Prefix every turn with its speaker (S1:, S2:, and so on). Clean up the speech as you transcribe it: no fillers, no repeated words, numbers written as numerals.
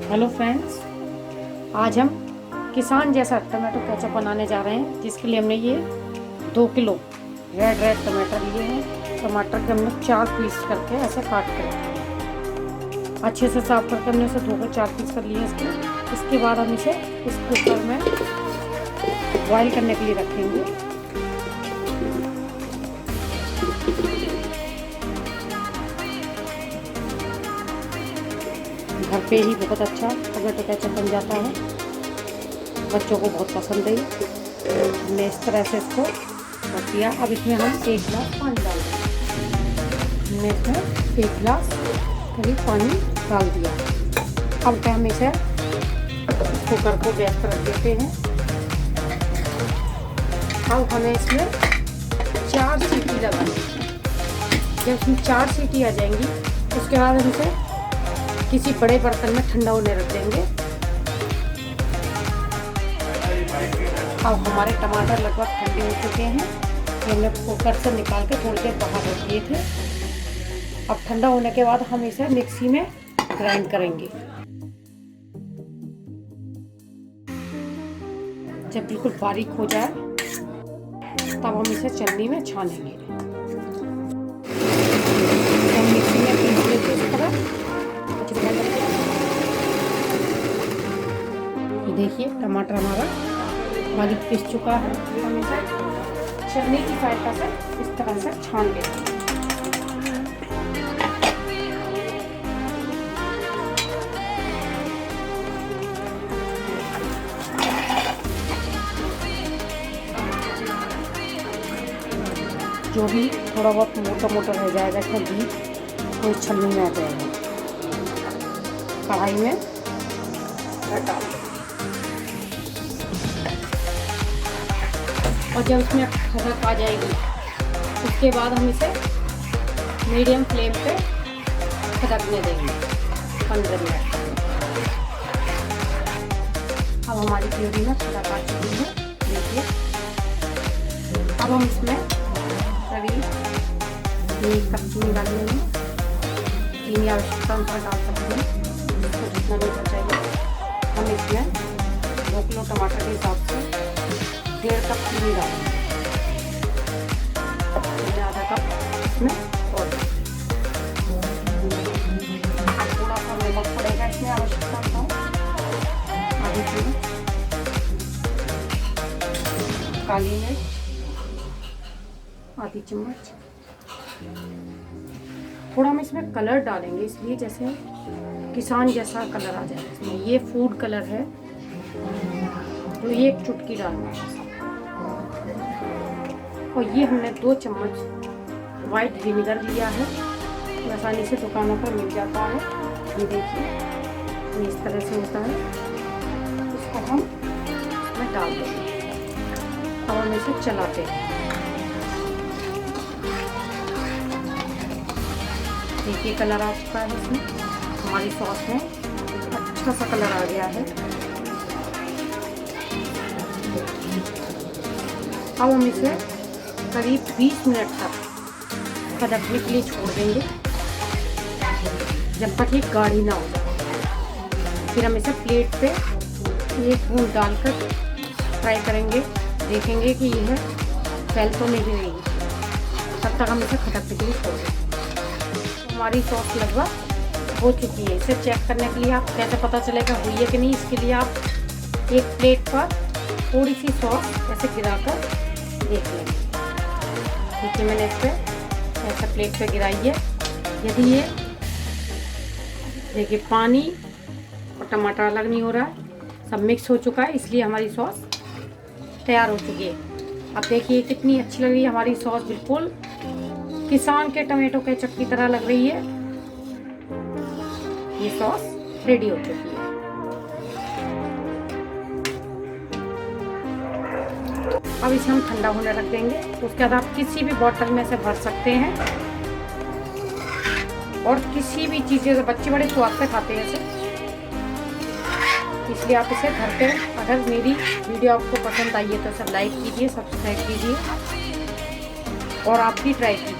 S1: Hello friends, आज हम किसान जैसा टमाटो केचप बनाने जा रहे हैं, जिसके लिए हमने ये 2 किलो रेड टमाटर लिए हैं। टमाटर के हमने 4 पीस करके ऐसे काट के रखे हैं। अच्छे से साफ करके हमने इसे धोकर 4 पीस कर लिए इसके बाद हम इसे इस कुकर में बॉईल करने के लिए रखेंगे। घर पे ही बहुत अच्छा टमाटो केचप बन जाता है, बच्चों को बहुत पसंद है। हमने इस तरह से इसको रख दिया। अब इसमें हम 1 गिलास पानी डाल देंगे। हमने इसमें 1 गिलास करीब पानी डाल दिया। अब हम इसे कुकर को गैस पर रख देते हैं। अब हमें इसमें 4 सीटी लगानी है। जब इसमें 4 सीटी आ जाएंगी, उसके बाद हम इसे किसी बड़े बर्तन में ठंडा होने रख देंगे। अब हमारे टमाटर लगभग ठंडे हो चुके हैं। ये हमने कुकर से निकाल के थोड़ी देर बाहर रख दिए थे। अब ठंडा होने के बाद हम इसे मिक्सी में ग्राइंड करेंगे। जब बिल्कुल बारीक हो जाए तब हम इसे छन्नी में छानेंगे। हम मिक्सी में पीस लेते इस तरह। देखिए टमाटर हमारा बारीक पीस चुका है। हम इसे छन्नी की सहायता से इस तरह से छान लेंगे। जो भी थोड़ा बहुत मोटा रह जाएगा इसमें बीज, तो इस छन्नी में आ जाएगा। कढ़ाई में डाल दें और जब इसमें खदक आ जाएगी, उसके बाद हम इसे मीडियम फ्लेम पे खदकने देंगे 15 मिनट। अब हमारी प्यूरी में खदक आ चुकी है। देखिए, अब हम इसमें करीब 1 कप चीनी डालेंगे। चीनी आवश्यकता अनुसार डाल सकते हैं, जिसको जितना भी चाहिए। हम इसमें 2 किलो टमाटर के हिसाब से 1.5 कप चीनी डालेंगे। आधा कप इसमें और थोड़ा सा नमक पड़ेगा इसमें आवश्यकता अनुसार। आधी चम्मच काली मिर्च, आधी चम्मच। थोड़ा हम इसमें कलर डालेंगे, इसलिए जैसे किसान जैसा कलर आ जाए इसमें। ये फूड कलर है, तो ये 1 चुटकी डालना है। और ये हमने 2 चम्मच वाइट विनेगर लिया है, तो आसानी से दुकानों पर मिल जाता है। ये देखिए, ये इस तरह से होता है। इसको हम इसमें डाल देंगे। अब हम इसे चलाते हैं। देखिए कलर आ चुका है इसमें। हमारी सॉस में अच्छा सा कलर आ गया है। अब हम इसे करीब 20 मिनट तक खदकने के लिए छोड़ देंगे, जब तक ये गाढ़ी ना हो जाए। फिर हम इसे प्लेट पे 1 बूंद डालकर फ्राई करेंगे। देखेंगे कि यह फैल तो नहीं रही, तब तक हम इसे खदकने के लिए छोड़ देंगे। हमारी सॉस लगभग हो चुकी है। इसे चेक करने के लिए आप कैसे पता चलेगा हुई है कि नहीं, इसके लिए आप एक प्लेट पर थोड़ी सी सॉस ऐसे गिराकर देख लेंगे। देखिए, मैंने इस पर ऐसा प्लेट पे गिराई है। यदि ये देखिए पानी और टमाटर अलग नहीं हो रहा है, सब मिक्स हो चुका है, इसलिए हमारी सॉस तैयार हो चुकी है। अब देखिए कितनी अच्छी लग रही है हमारी सॉस। बिल्कुल किसान के टमाटो केचप की तरह लग रही है। ये सॉस रेडी हो चुकी है। अब इसे हम ठंडा होने रख देंगे। उसके बाद आप किसी भी बोतल में से भर सकते हैं, और किसी भी चीज़ से बच्चे बड़े स्वाद से खाते हैं इसे, इसलिए आप इसे घर पे, अगर मेरी वीडियो आपको पसंद आई है तो इसे लाइक कीजिए, सब्सक्राइब कीजिए और आप भी ट्राई कीजिए।